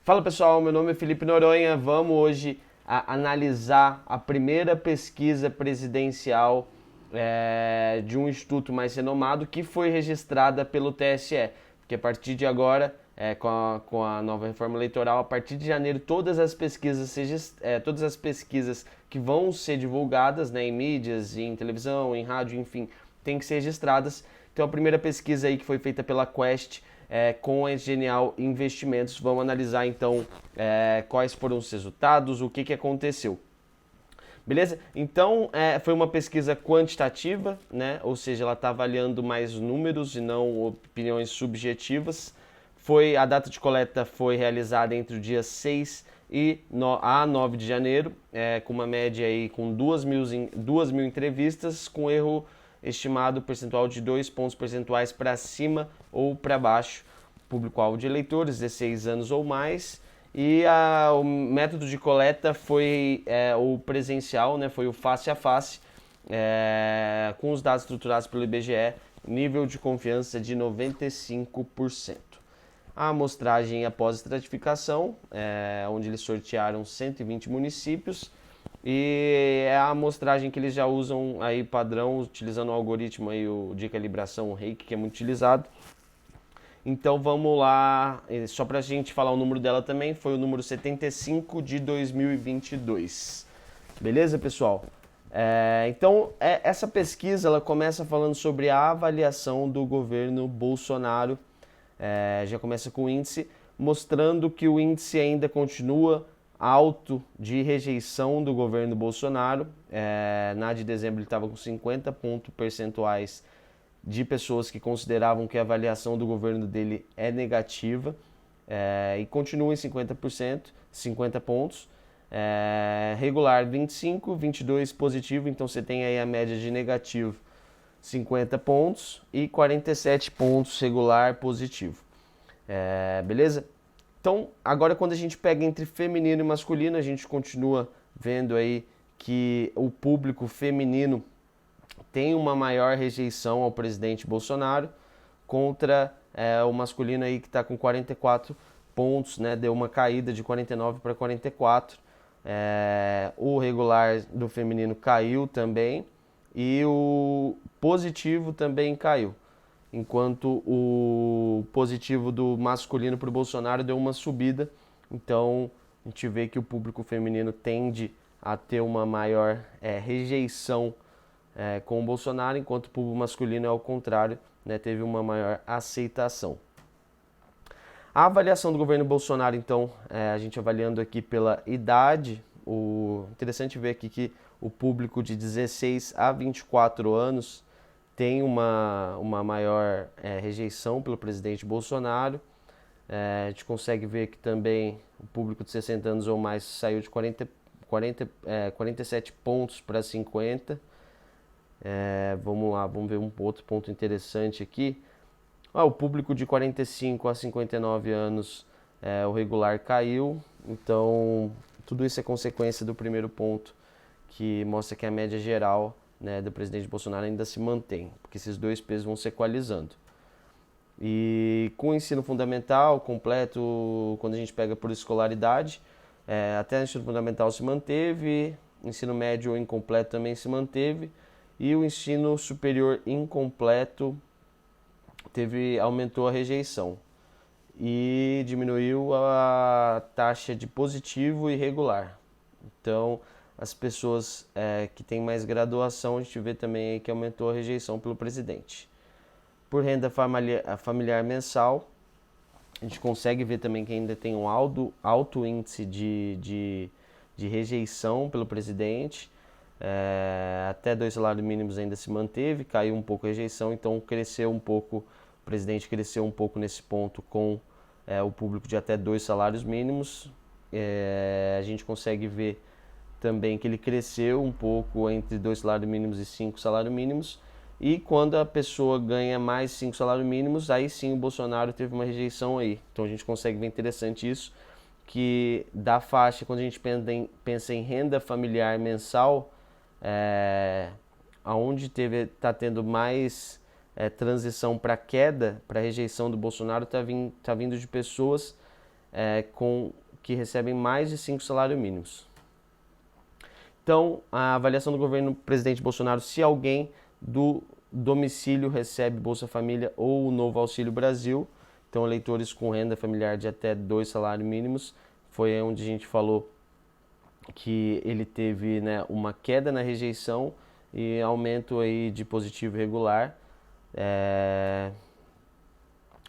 Fala pessoal, meu nome é Felipe Noronha. Vamos hoje analisar a primeira pesquisa presidencial de um instituto mais renomado que foi registrada pelo TSE. Porque a partir de agora, com a nova reforma eleitoral, a partir de janeiro, todas as pesquisas que vão ser divulgadas, né, em mídias, em televisão, em rádio, enfim, têm que ser registradas. Então a primeira pesquisa aí que foi feita pela Quest com a Genial Investimentos. Vamos analisar então quais foram os resultados, o que aconteceu. Beleza? Então, foi uma pesquisa quantitativa, né? Ou seja, ela está avaliando mais números e não opiniões subjetivas. A data de coleta foi realizada entre o dia 6 a 9 de janeiro, com uma média aí com 2.000 entrevistas, com erro estimado percentual de 2 pontos percentuais para cima ou para baixo. Público-alvo de eleitores, 16 anos ou mais. E o método de coleta foi o presencial, né, foi o face a face, com os dados estruturados pelo IBGE, nível de confiança de 95%. A amostragem após estratificação, onde eles sortearam 120 municípios, e é a amostragem que eles já usam aí padrão, utilizando o algoritmo aí, de calibração, o RAKE, que é muito utilizado. Então vamos lá, só para a gente falar o número dela também, foi o número 75 de 2022. Beleza, pessoal? Essa pesquisa ela começa falando sobre a avaliação do governo Bolsonaro. Já começa com o índice, mostrando que o índice ainda continua alto de rejeição do governo Bolsonaro. Na de dezembro ele estava com 50 pontos percentuais de pessoas que consideravam que a avaliação do governo dele é negativa, e continua em 50%, 50 pontos. Regular 25, 22 positivo, então você tem aí a média de negativo 50 pontos e 47 pontos regular positivo. Beleza? Então, agora quando a gente pega entre feminino e masculino, a gente continua vendo aí que o público feminino tem uma maior rejeição ao presidente Bolsonaro contra o masculino aí que está com 44 pontos, né? Deu uma caída de 49 para 44. O regular do feminino caiu também e o positivo também caiu, enquanto o positivo do masculino para o Bolsonaro deu uma subida. Então a gente vê que o público feminino tende a ter uma maior rejeição com o Bolsonaro, enquanto o público masculino é ao contrário, né, teve uma maior aceitação. A avaliação do governo Bolsonaro, então, a gente avaliando aqui pela idade, interessante ver aqui que o público de 16 a 24 anos tem uma maior rejeição pelo presidente Bolsonaro. A gente consegue ver que também o público de 60 anos ou mais saiu de 47 pontos para 50. Vamos lá, vamos ver um outro ponto interessante aqui. O público de 45 a 59 anos, o regular caiu. Então, tudo isso é consequência do primeiro ponto, que mostra que a média geral, né, do presidente Bolsonaro ainda se mantém, porque esses dois pesos vão se equalizando. E com o ensino fundamental completo, quando a gente pega por escolaridade, até o ensino fundamental se manteve, ensino médio incompleto também se manteve, e o ensino superior incompleto aumentou a rejeição e diminuiu a taxa de positivo e regular. Então, as pessoas que têm mais graduação, a gente vê também que aumentou a rejeição pelo presidente. Por renda familiar mensal, a gente consegue ver também que ainda tem um alto índice de rejeição pelo presidente. Até 2 salários mínimos ainda se manteve, caiu um pouco a rejeição, então cresceu um pouco, o presidente cresceu um pouco nesse ponto com o público de até 2 salários mínimos. A gente consegue ver também que ele cresceu um pouco entre 2 salários mínimos e 5 salários mínimos, e quando a pessoa ganha mais 5 salários mínimos, aí sim o Bolsonaro teve uma rejeição aí. Então a gente consegue ver interessante isso, que da faixa, quando a gente pensa em renda familiar mensal, aonde está tendo mais transição para queda, para rejeição do Bolsonaro, está vindo de pessoas que recebem mais de 5 salários mínimos. Então, a avaliação do governo presidente Bolsonaro, se alguém do domicílio recebe Bolsa Família ou o Novo Auxílio Brasil, então eleitores com renda familiar de até 2 salários mínimos, foi onde a gente falou que ele teve, né, uma queda na rejeição e aumento aí de positivo regular.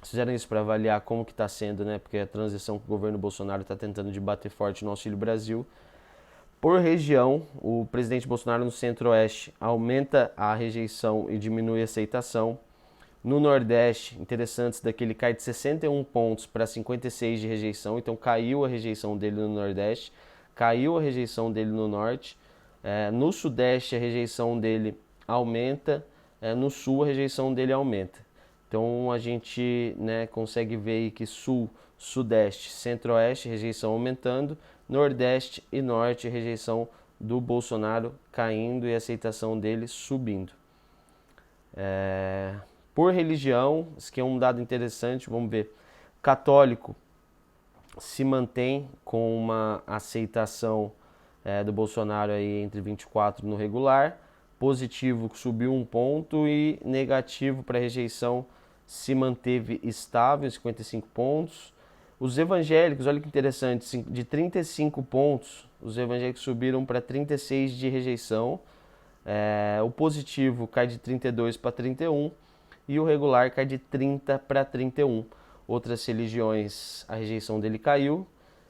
Fizeram isso para avaliar como que está sendo, né, porque a transição que o governo Bolsonaro está tentando de bater forte no Auxílio Brasil. Por região, o presidente Bolsonaro no Centro-Oeste aumenta a rejeição e diminui a aceitação. No Nordeste, interessante, isso daqui ele cai de 61 pontos para 56 de rejeição, então caiu a rejeição dele no Nordeste, caiu a rejeição dele no Norte. No Sudeste, a rejeição dele aumenta, no Sul, a rejeição dele aumenta. Então a gente, né, consegue ver aí que Sul, Sudeste, Centro-Oeste, rejeição aumentando, Nordeste e Norte, rejeição do Bolsonaro caindo e a aceitação dele subindo. Por religião, isso aqui é um dado interessante, vamos ver. Católico se mantém com uma aceitação do Bolsonaro aí entre 24 no regular, positivo subiu 1 ponto e negativo para rejeição se manteve estável, 55 pontos. Os evangélicos, olha que interessante, de 35 pontos, os evangélicos subiram para 36 de rejeição. O positivo cai de 32 para 31 e o regular cai de 30 para 31. Outras religiões, a rejeição dele caiu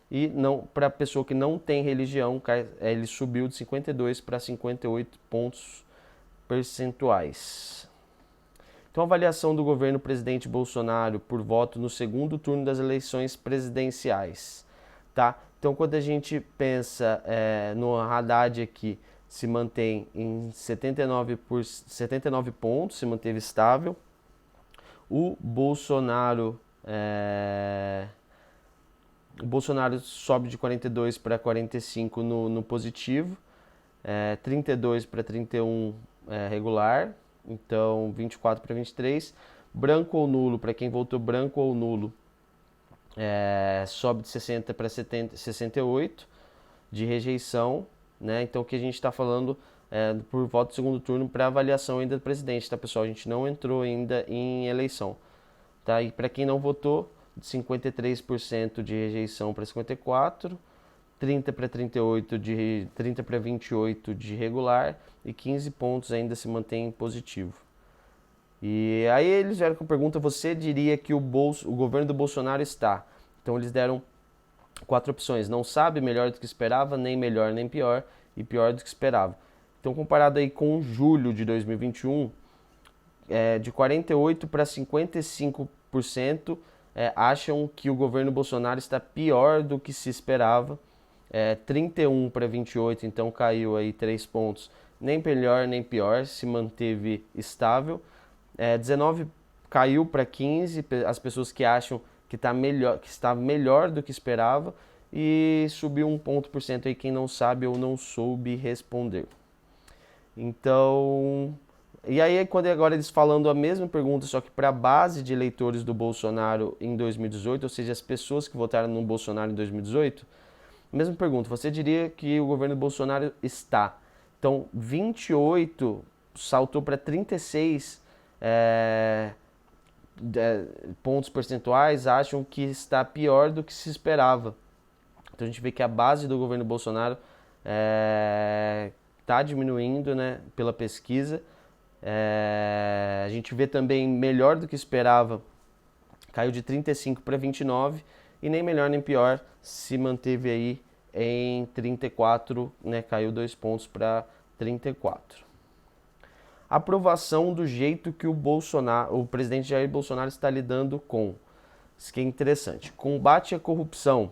e para a pessoa que não tem religião, ele subiu de 52 para 58 pontos percentuais. Então, a avaliação do governo presidente Bolsonaro por voto no segundo turno das eleições presidenciais, tá? Então, quando a gente pensa no Haddad aqui, se mantém em 79 pontos, se manteve estável. O Bolsonaro sobe de 42 para 45 no positivo, 32 para 31 regular, então 24 para 23. Branco ou nulo, para quem votou branco ou nulo, sobe de 60 para 68 de rejeição, né? Então o que a gente está falando por voto de segundo turno para avaliação ainda do presidente, tá, pessoal? A gente não entrou ainda em eleição, tá? E para quem não votou, de 53% de rejeição para 54%, 30 para 38 de 30 para 28 de regular e 15 pontos ainda se mantém positivo. E aí eles vieram com a pergunta: você diria que o governo do Bolsonaro está? Então eles deram 4 opções: não sabe, melhor do que esperava, nem melhor nem pior e pior do que esperava. Então, comparado aí com julho de 2021, de 48 para 55% acham que o governo Bolsonaro está pior do que se esperava. 31 para 28, então caiu aí 3 pontos, nem melhor nem pior, se manteve estável. 19 caiu para 15, as pessoas que acham que está melhor do que esperava, e subiu 1 ponto por cento aí quem não sabe ou não soube responder. Então, e aí quando agora eles falando a mesma pergunta, só que para a base de eleitores do Bolsonaro em 2018, ou seja, as pessoas que votaram no Bolsonaro em 2018, mesma pergunta: você diria que o governo Bolsonaro está? Então, 28 saltou para 36 pontos percentuais acham que está pior do que se esperava. Então a gente vê que a base do governo Bolsonaro está diminuindo, né, pela pesquisa. A gente vê também melhor do que esperava, caiu de 35 para 29, e nem melhor nem pior se manteve aí em 34, né, caiu 2 pontos para 34. Aprovação do jeito que o presidente Jair Bolsonaro está lidando com. Isso que é interessante. Combate à corrupção,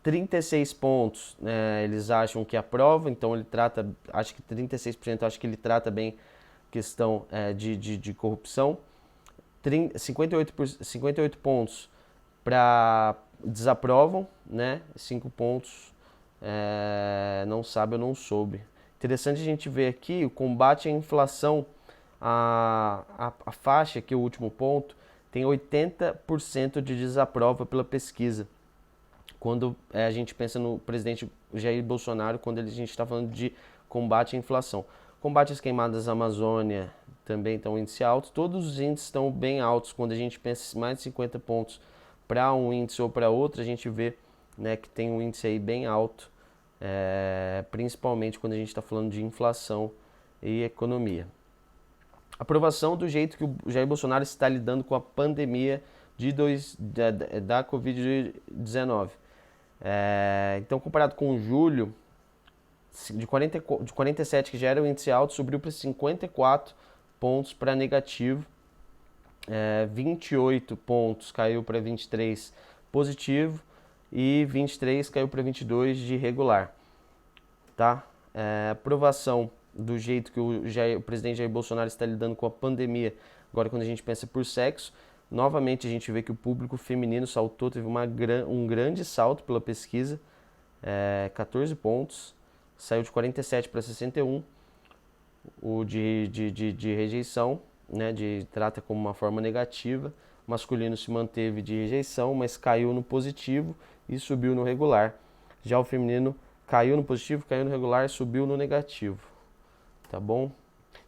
36 pontos, né, eles acham que aprova, então ele trata, acho que 36% acho que ele trata bem questão de corrupção. 58 pontos para desaprovam, né? 5 pontos não sabe ou não soube. Interessante a gente ver aqui o combate à inflação, a faixa, que é o último ponto, tem 80% de desaprova pela pesquisa. quando a gente pensa no presidente Jair Bolsonaro, quando a gente está falando de combate à inflação. Combate às queimadas da Amazônia também está um índice alto. Todos os índices estão bem altos. Quando a gente pensa em mais de 50 pontos para um índice ou para outro, a gente vê, né, que tem um índice aí bem alto, principalmente quando a gente está falando de inflação e economia. Aprovação do jeito que o Jair Bolsonaro está lidando com a pandemia da Covid-19. Então, comparado com julho, de 47, que já era o índice alto, subiu para 54 pontos para negativo. 28 pontos caiu para 23 positivo e 23 caiu para 22 de regular. Tá? Aprovação do jeito que o presidente Jair Bolsonaro está lidando com a pandemia. Agora, quando a gente pensa por sexo, novamente a gente vê que o público feminino saltou, teve um grande salto pela pesquisa, 14 pontos, saiu de 47 para 61, o de rejeição, né, trata como uma forma negativa, o masculino se manteve de rejeição, mas caiu no positivo e subiu no regular. Já o feminino caiu no positivo, caiu no regular, subiu no negativo, tá bom?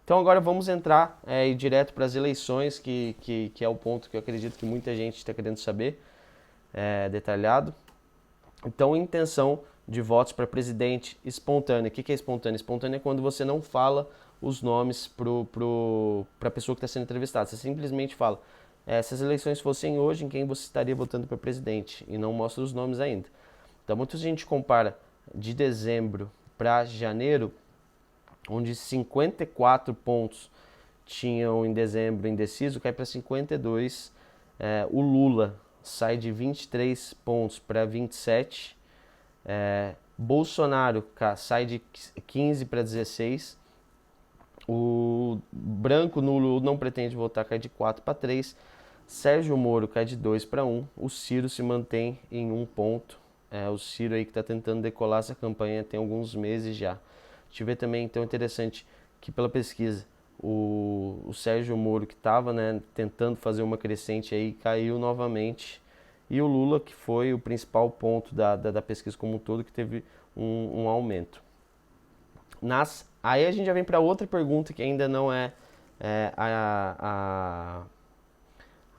Então agora vamos entrar ir direto para as eleições, que é o ponto que eu acredito que muita gente está querendo saber, detalhado. Então, intenção de votos para presidente espontânea. O que é espontânea? Espontânea é quando você não fala os nomes para a pessoa que está sendo entrevistada. Você simplesmente fala, se as eleições fossem hoje, em quem você estaria votando para presidente? E não mostra os nomes ainda. Então, muita gente compara de dezembro para janeiro, onde 54 pontos tinham em dezembro indeciso, cai para 52. O Lula sai de 23 pontos para 27. Bolsonaro sai de 15 para 16. O branco nulo não pretende votar, cai de 4 para 3. Sérgio Moro cai de 2 para 1. O Ciro se mantém em 1 ponto. O Ciro aí que está tentando decolar essa campanha tem alguns meses já. A gente vê também, então, interessante que pela pesquisa o Sérgio Moro, que estava, né, tentando fazer uma crescente aí, caiu novamente. E o Lula, que foi o principal ponto da pesquisa como um todo, que teve um aumento. Aí a gente já vem para outra pergunta que ainda não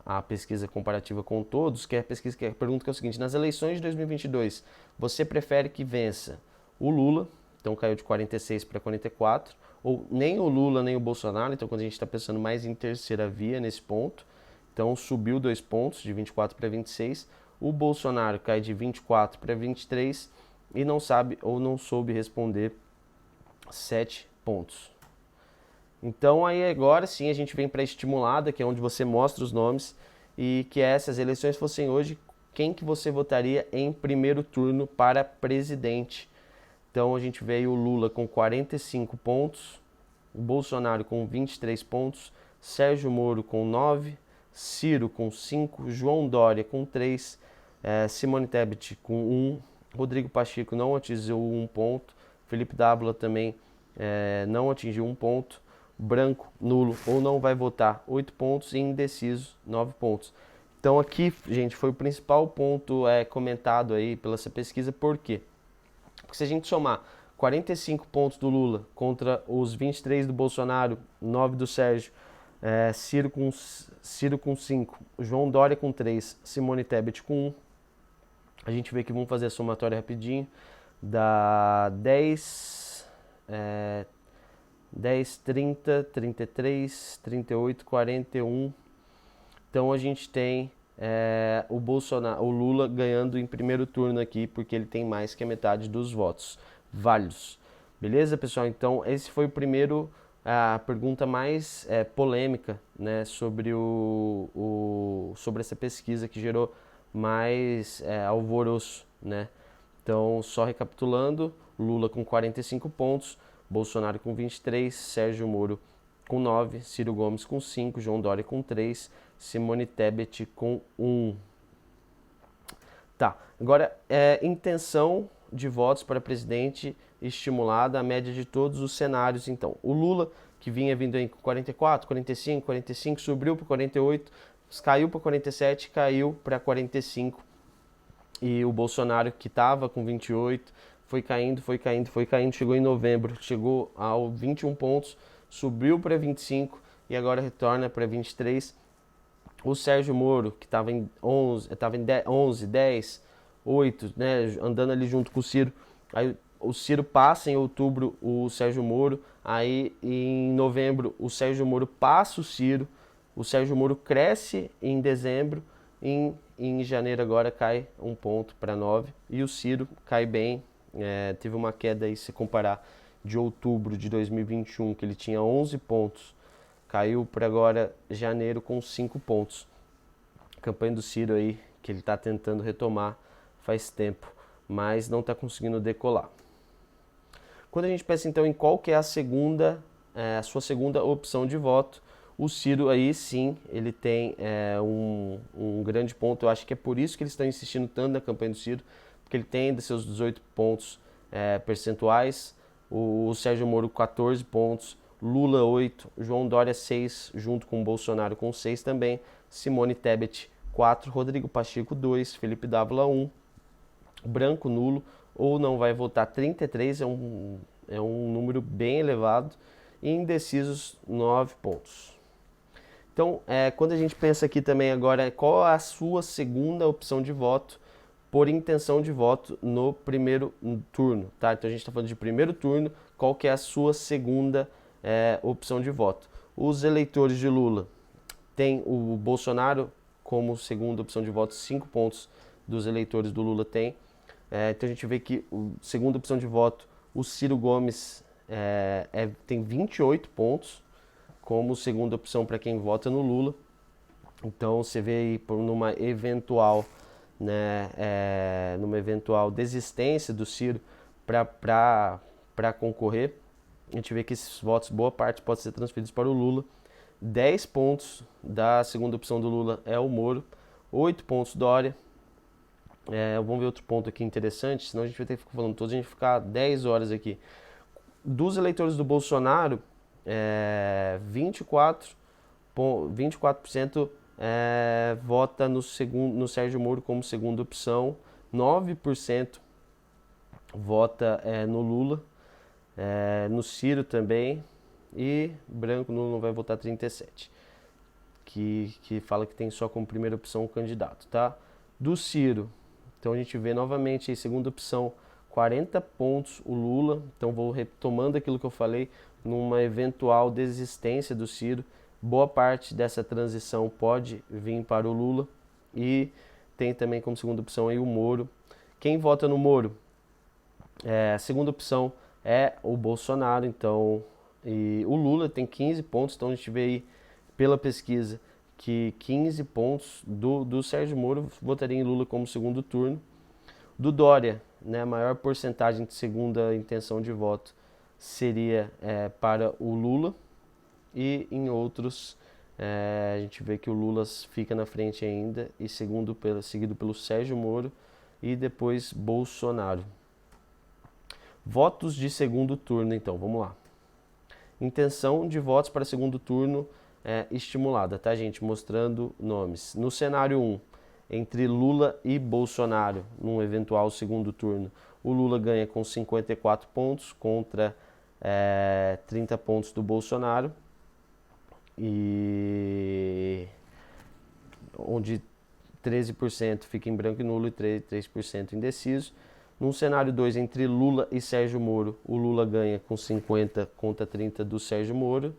a pesquisa comparativa com todos, que é a pergunta que é o seguinte: nas eleições de 2022, você prefere que vença o Lula, então caiu de 46 para 44, ou nem o Lula nem o Bolsonaro, então quando a gente está pensando mais em terceira via nesse ponto, então subiu 2 pontos, de 24 para 26, o Bolsonaro cai de 24 para 23 e não sabe ou não soube responder 7 pontos. Então aí agora sim a gente vem para a estimulada, que é onde você mostra os nomes, e que se as eleições fossem hoje, quem que você votaria em primeiro turno para presidente? Então a gente vê aí o Lula com 45 pontos, o Bolsonaro com 23 pontos, Sérgio Moro com 9, Ciro com 5, João Dória com 3, Simone Tebet com 1, Rodrigo Pacheco não atingiu 1 ponto, Felipe Dávila também não atingiu 1 ponto, branco, nulo ou não vai votar 8 pontos e indeciso 9 pontos. Então aqui, gente, foi o principal ponto comentado aí pela essa pesquisa. Por quê? Porque se a gente somar 45 pontos do Lula contra os 23 do Bolsonaro, 9 do Sérgio, Ciro com 5, João Dória com 3, Simone Tebet com 1, a gente vê que vamos fazer a somatória rapidinho, dá 10, 30, 33, 38, 41. Então a gente tem o Lula ganhando em primeiro turno aqui, porque ele tem mais que a metade dos votos válidos. Beleza, pessoal? Então esse foi a pergunta mais polêmica, né, sobre sobre essa pesquisa, que gerou mais alvoroço, né? Então, só recapitulando, Lula com 45 pontos, Bolsonaro com 23, Sérgio Moro com 9, Ciro Gomes com 5, João Dória com 3, Simone Tebet com 1. Tá, agora intenção de votos para presidente estimulada, a média de todos os cenários. Então, o Lula, que vinha vindo aí com 44, 45, 45, subiu para 48, caiu para 47, caiu para 45. E o Bolsonaro, que estava com 28, foi caindo, foi caindo, foi caindo, chegou em novembro, chegou a 21 pontos, subiu para 25 e agora retorna para 23. O Sérgio Moro, que estava em 11, estava em 11, 10, 8, né, andando ali junto com o Ciro. Aí o Ciro passa em outubro o Sérgio Moro, aí em novembro o Sérgio Moro passa o Sérgio Moro cresce em dezembro, em janeiro agora cai um ponto para 9 e o Ciro cai bem, teve uma queda aí se comparar de outubro de 2021, que ele tinha 11 pontos, caiu para agora janeiro com 5 pontos. A campanha do Ciro aí, que ele está tentando retomar faz tempo, mas não está conseguindo decolar. Quando a gente pensa então em qual que é a sua segunda opção de voto, o Ciro aí sim, ele tem um grande ponto. Eu acho que é por isso que eles estão insistindo tanto na campanha do Ciro, porque ele tem de seus 18 pontos percentuais, o Sérgio Moro 14 pontos, Lula 8, João Dória 6, junto com o Bolsonaro com 6 também, Simone Tebet 4, Rodrigo Pacheco 2, Felipe Dávila 1, branco nulo ou não vai votar 33, é um número bem elevado, e indecisos 9 pontos. Então, quando a gente pensa aqui também agora, qual a sua segunda opção de voto por intenção de voto no primeiro turno, tá? Então a gente está falando de primeiro turno, qual que é a sua segunda opção de voto? Os eleitores de Lula têm o Bolsonaro como segunda opção de voto, 5 pontos dos eleitores do Lula tem. Então a gente vê que a segunda opção de voto, o Ciro Gomes tem 28 pontos como segunda opção para quem vota no Lula. Então você vê aí numa eventual desistência do Ciro para concorrer, a gente vê que esses votos, boa parte, pode ser transferidos para o Lula. 10 pontos da segunda opção do Lula é o Moro, 8 pontos Dória. Vamos ver outro ponto aqui interessante, senão a gente vai ter que ficar falando todos, a gente vai ficar 10 horas aqui. Dos eleitores do Bolsonaro, 24% vota no Sérgio Moro como segunda opção, 9% vota no Lula, no Ciro também, e branco não vai votar 37%, que fala que tem só como primeira opção o candidato, tá? Do Ciro, então a gente vê novamente aí, segunda opção, 40 pontos o Lula. Então vou retomando aquilo que eu falei, numa eventual desistência do Ciro, boa parte dessa transição pode vir para o Lula, e tem também como segunda opção aí o Moro. Quem vota no Moro? A segunda opção é o Bolsonaro, então, e o Lula tem 15 pontos, então a gente vê aí pela pesquisa que 15 pontos do Sérgio Moro votaria em Lula como segundo turno. Do Dória, né, a maior porcentagem de segunda intenção de voto seria para o Lula, e em outros a gente vê que o Lula fica na frente ainda, e seguido pelo Sérgio Moro e depois Bolsonaro. Votos de segundo turno, então, vamos lá. Intenção de votos para segundo turno estimulada, tá, gente? Mostrando nomes. No cenário 1, entre Lula e Bolsonaro, num eventual segundo turno, o Lula ganha com 54 pontos contra 30 pontos do Bolsonaro, e onde 13% fica em branco e nulo e 3% indeciso. Num cenário 2, entre Lula e Sérgio Moro, o Lula ganha com 50 contra 30 do Sérgio Moro.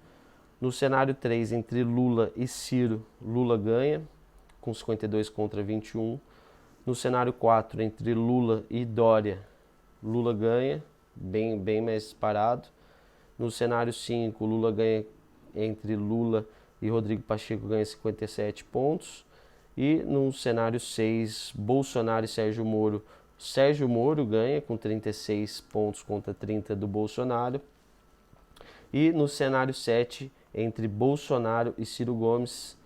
No cenário 3, entre Lula e Ciro, Lula ganha com 52 contra 21. No cenário 4, entre Lula e Dória, Lula ganha, bem mais parado. No cenário 5, Lula ganha, entre Lula e Rodrigo Pacheco, ganha 57 pontos. E no cenário 6, Bolsonaro e Sérgio Moro ganha com 36 pontos contra 30 do Bolsonaro. E no cenário 7, entre Bolsonaro e Ciro Gomes,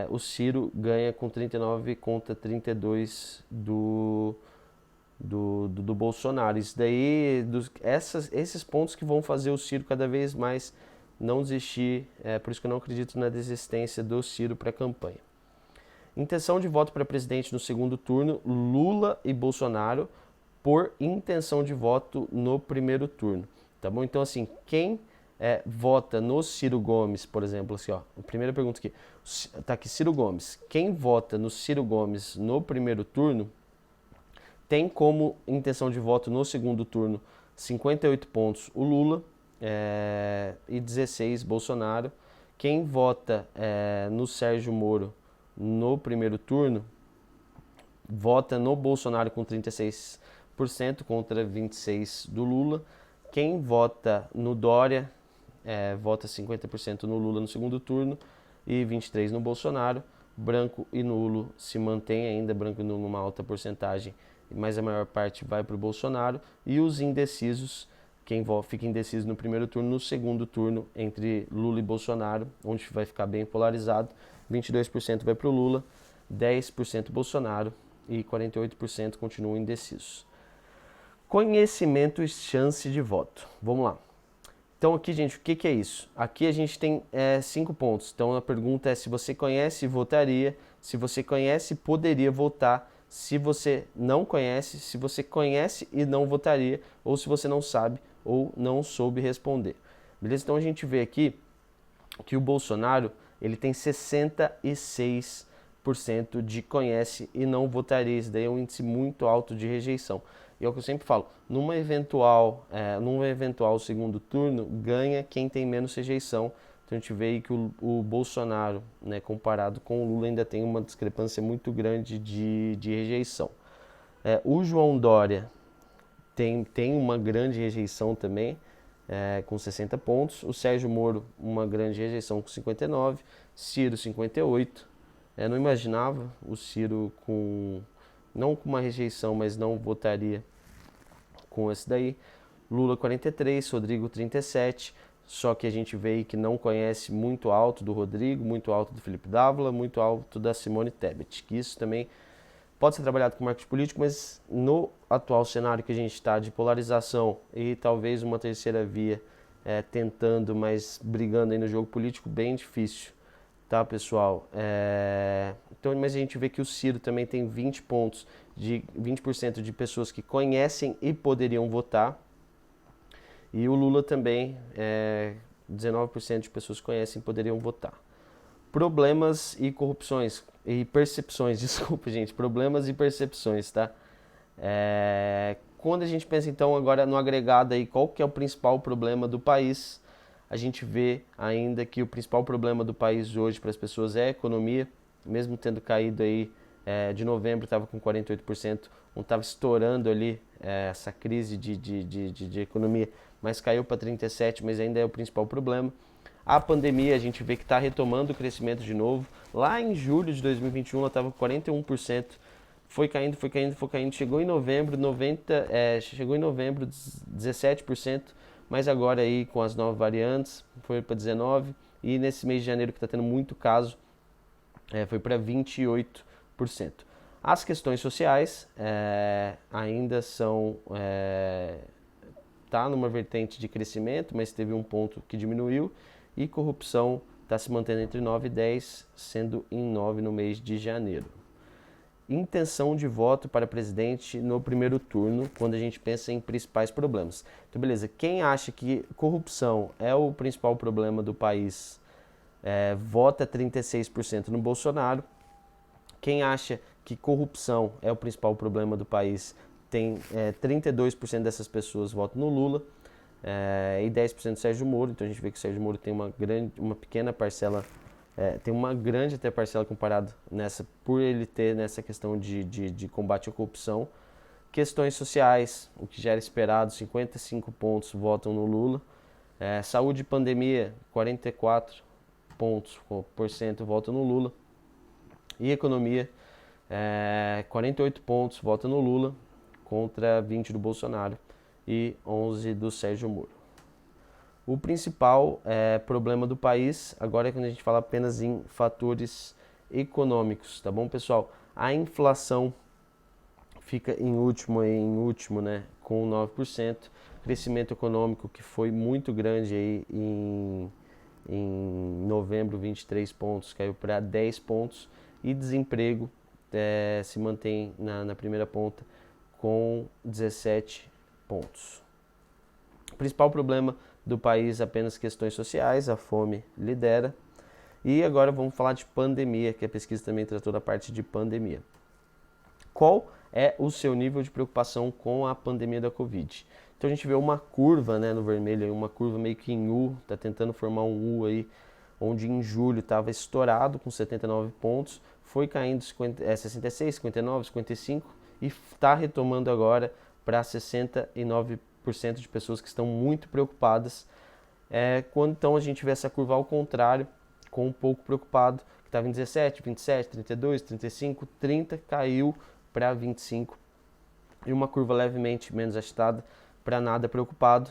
o Ciro ganha com 39 contra 32 do Bolsonaro. Isso daí, esses pontos que vão fazer o Ciro cada vez mais não desistir, por isso que eu não acredito na desistência do Ciro para a campanha. Intenção de voto para presidente no segundo turno, Lula e Bolsonaro, por intenção de voto no primeiro turno, tá bom? Então, assim, quem vota no Ciro Gomes, por exemplo, assim, ó, a primeira pergunta aqui, tá aqui, Ciro Gomes, quem vota no Ciro Gomes no primeiro turno, tem como intenção de voto no segundo turno 58 pontos o Lula e 16 Bolsonaro. Quem vota no Sérgio Moro no primeiro turno, vota no Bolsonaro com 36% contra 26% do Lula. Quem vota no Dória, vota 50% no Lula no segundo turno e 23% no Bolsonaro. Branco e nulo se mantém ainda, branco e nulo numa alta porcentagem, mas a maior parte vai para o Bolsonaro. E os indecisos, quem fica indeciso no primeiro turno, no segundo turno, entre Lula e Bolsonaro, onde vai ficar bem polarizado, 22% vai para o Lula, 10% Bolsonaro e 48% continuam indecisos. Conhecimento e chance de voto. Vamos lá. Então aqui, gente, o que é isso? Aqui a gente tem 5 pontos. Então a pergunta é se você conhece, votaria. Se você conhece, poderia votar. Se você não conhece, se você conhece e não votaria. Ou se você não sabe ou não soube responder. Beleza? Então a gente vê aqui que o Bolsonaro ele tem 66% de conhece e não votaria. Isso daí é um índice muito alto de rejeição. E é o que eu sempre falo, num eventual segundo turno, ganha quem tem menos rejeição. Então a gente vê aí que o Bolsonaro, né, comparado com o Lula, ainda tem uma discrepância muito grande de rejeição. O João Dória tem uma grande rejeição também, com 60 pontos. O Sérgio Moro, uma grande rejeição com 59. Ciro, 58. Não imaginava o Ciro não com uma rejeição, mas não votaria com esse daí. Lula 43, Rodrigo 37, só que a gente vê aí que não conhece muito alto do Rodrigo, muito alto do Felipe Dávila, muito alto da Simone Tebet, que isso também pode ser trabalhado com marketing político, mas no atual cenário que a gente está de polarização e talvez uma terceira via tentando, mas brigando aí no jogo político, bem difícil, tá, pessoal? Então, mas a gente vê que o Ciro também tem 20% de pessoas que conhecem e poderiam votar. E o Lula também, 19% de pessoas que conhecem e poderiam votar. Problemas e corrupções, e percepções, desculpa, gente, problemas e percepções, tá? Quando a gente pensa, então, agora no agregado aí, qual que é o principal problema do país, a gente vê ainda que o principal problema do país hoje para as pessoas é a economia, mesmo tendo caído aí de novembro, estava com 48%, não estava estourando ali essa crise de economia, mas caiu para 37%, mas ainda é o principal problema. A pandemia, a gente vê que está retomando o crescimento de novo. Lá em julho de 2021, ela estava com 41%, foi caindo, chegou em novembro, 17%, mas agora aí com as novas variantes, foi para 19%, e nesse mês de janeiro que está tendo muito caso, foi para 28%. As questões sociais ainda são tá numa vertente de crescimento, mas teve um ponto que diminuiu, e corrupção está se mantendo entre 9 e 10, sendo em 9 no mês de janeiro. Intenção de voto para presidente no primeiro turno, quando a gente pensa em principais problemas. Então, beleza, quem acha que corrupção é o principal problema do país, vota 36% no Bolsonaro. Quem acha que corrupção é o principal problema do país, tem 32% dessas pessoas votam no Lula, e 10% no Sérgio Moro. Então a gente vê que o Sérgio Moro tem uma pequena parcela, tem uma grande até parcela comparado por ele ter nessa questão de combate à corrupção. Questões sociais, o que já era esperado, 55 pontos votam no Lula. Saúde e pandemia, 44% votam no Lula. E economia, 48 pontos votam no Lula, contra 20 do Bolsonaro e 11 do Sérgio Moro. O principal problema do país, agora é quando a gente fala apenas em fatores econômicos, tá bom, pessoal? A inflação fica em último, né, com 9%. Crescimento econômico que foi muito grande aí em novembro, 23 pontos, caiu para 10 pontos. e desemprego se mantém na primeira ponta com 17 pontos. O principal problema do país apenas questões sociais, a fome lidera. E agora vamos falar de pandemia, que a pesquisa também tratou da parte de pandemia. Qual é o seu nível de preocupação com a pandemia da Covid? Então a gente vê uma curva, né, no vermelho, uma curva meio que em U, está tentando formar um U aí, onde em julho estava estourado com 79 pontos, foi caindo 66, 59, 55 e está retomando agora para 69% de pessoas que estão muito preocupadas. Quando então a gente vê essa curva ao contrário, com um pouco preocupado, que estava em 17, 27, 32, 35, 30, caiu para 25 e uma curva levemente menos agitada para nada preocupado,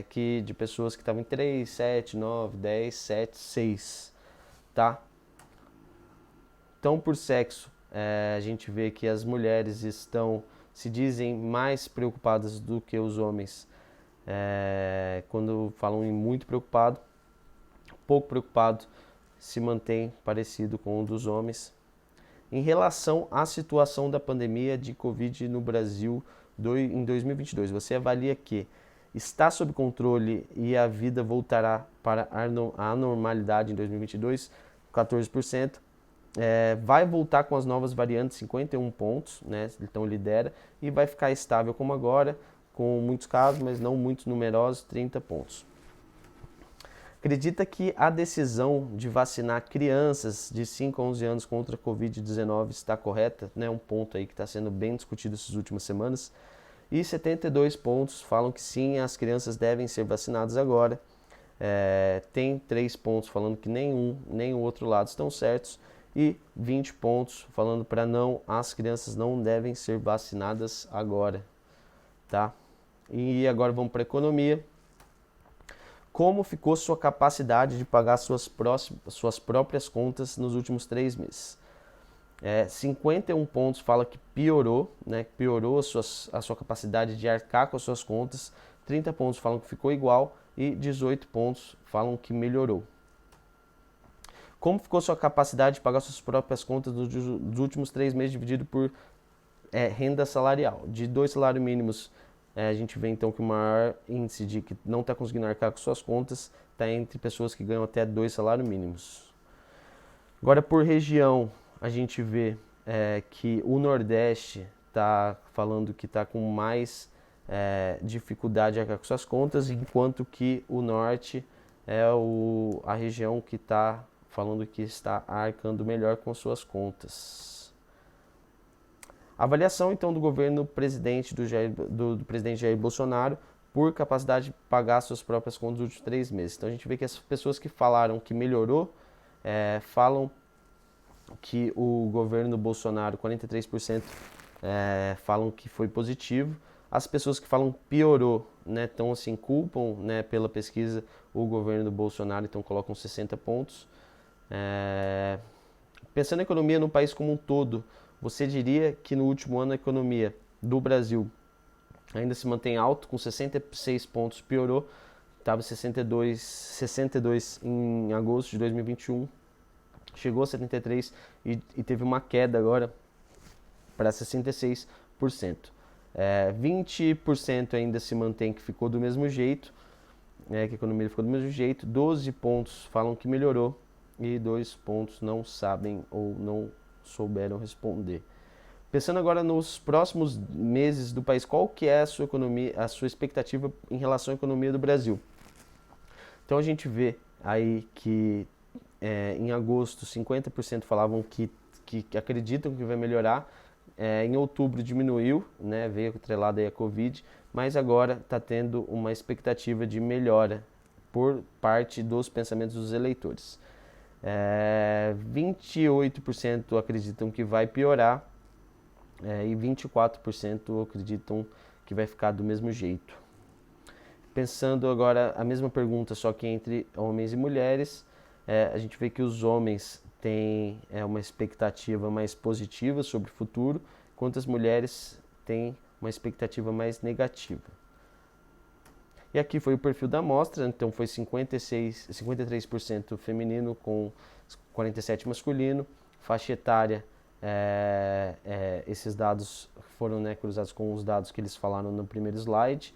que de pessoas que estavam em 3, 7, 9, 10, 7, 6, tá? Então, por sexo, a gente vê que as mulheres se dizem mais preocupadas do que os homens quando falam em muito preocupado. Pouco preocupado se mantém parecido com o dos homens. Em relação à situação da pandemia de Covid no Brasil em 2022, você avalia que está sob controle e a vida voltará para a normalidade em 2022? 14%. Vai voltar com as novas variantes, 51 pontos, né? Então lidera, e vai ficar estável como agora, com muitos casos, mas não muito numerosos, 30 pontos. Acredita que a decisão de vacinar crianças de 5 a 11 anos contra a Covid-19 está correta? Né? Um ponto aí que está sendo bem discutido essas últimas semanas. E 72 pontos falam que sim, as crianças devem ser vacinadas agora. Tem 3 pontos falando que nem o outro lado estão certos. E 20 pontos falando para não, as crianças não devem ser vacinadas agora. Tá? E agora vamos para a economia. Como ficou sua capacidade de pagar suas próprias contas nos últimos 3 meses? 51 pontos fala que piorou, né? Piorou a sua capacidade de arcar com as suas contas. 30 pontos falam que ficou igual e 18 pontos falam que melhorou. Como ficou sua capacidade de pagar suas próprias contas dos últimos 3 meses dividido por renda salarial? De 2 salários mínimos, a gente vê então que o maior índice de que não está conseguindo arcar com suas contas está entre pessoas que ganham até 2 salários mínimos. Agora, por região, a gente vê que o Nordeste está falando que está com mais dificuldade de arcar com suas contas, enquanto que o Norte é a região que está falando que está arcando melhor com suas contas. Avaliação, então, do governo do presidente Jair Bolsonaro por capacidade de pagar suas próprias contas nos últimos 3 meses. Então, a gente vê que as pessoas que falaram que melhorou, falam que o governo Bolsonaro, 43%, falam que foi positivo. As pessoas que falam piorou, né, então, assim, culpam, né, pela pesquisa o governo do Bolsonaro, então colocam 60 pontos. Pensando na economia no país como um todo, você diria que no último ano a economia do Brasil ainda se mantém alto, com 66 pontos, piorou, estava 62 em agosto de 2021, chegou a 73 e teve uma queda agora para 66%. 20% ainda se mantém que ficou do mesmo jeito, que a economia ficou do mesmo jeito, 12 pontos falam que melhorou e 2 pontos não sabem ou não souberam responder. Pensando agora nos próximos meses do país, qual que é a sua economia, a sua expectativa em relação à economia do Brasil? Então a gente vê aí que em agosto 50% falavam que acreditam que vai melhorar, em outubro diminuiu, né, veio atrelado aí a Covid, mas agora está tendo uma expectativa de melhora por parte dos pensamentos dos eleitores. 28% acreditam que vai piorar e 24% acreditam que vai ficar do mesmo jeito. Pensando agora a mesma pergunta, só que entre homens e mulheres, a gente vê que os homens têm uma expectativa mais positiva sobre o futuro, enquanto as mulheres têm uma expectativa mais negativa. E aqui foi o perfil da amostra, então foi 53% feminino com 47% masculino. faixa etária, esses dados foram, né, cruzados com os dados que eles falaram no primeiro slide.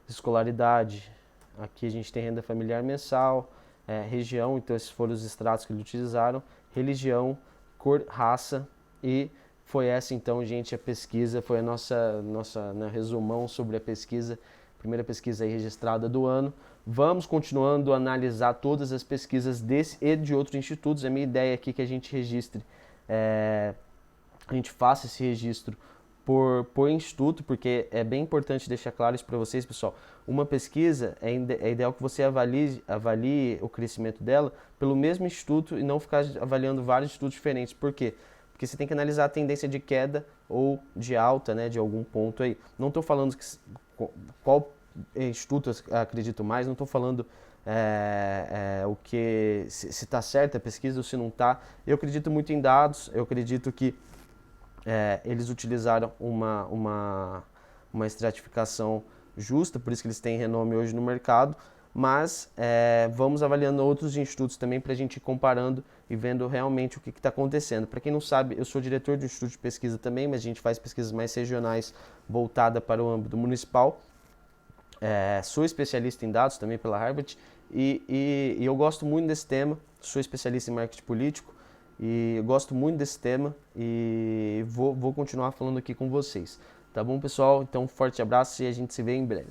Escolaridade, aqui a gente tem renda familiar mensal, região, então esses foram os extratos que eles utilizaram, religião, cor, raça, e foi essa então, gente, a pesquisa, foi a nossa né, resumão sobre a pesquisa, primeira pesquisa aí registrada do ano. Vamos continuando a analisar todas as pesquisas desse e de outros institutos. A minha ideia aqui é que a gente registre, a gente faça esse registro por instituto, porque é bem importante deixar claro isso para vocês, pessoal. Uma pesquisa, é ideal que você avalie o crescimento dela pelo mesmo instituto e não ficar avaliando vários institutos diferentes. Por quê? Porque você tem que analisar a tendência de queda ou de alta, né, de algum ponto aí. Não estou falando qual instituto eu acredito mais, não estou falando o que se está certa a pesquisa ou se não está. Eu acredito muito em dados, eu acredito que eles utilizaram uma estratificação justa, por isso que eles têm renome hoje no mercado, mas vamos avaliando outros institutos também para a gente ir comparando e vendo realmente o que está acontecendo. Para quem não sabe, eu sou diretor do Instituto de Pesquisa também, mas a gente faz pesquisas mais regionais voltada para o âmbito municipal. Sou especialista em dados também pela Harvard e eu gosto muito desse tema, sou especialista em marketing político, e eu gosto muito desse tema e vou continuar falando aqui com vocês. Tá bom, pessoal? Então, um forte abraço e a gente se vê em breve.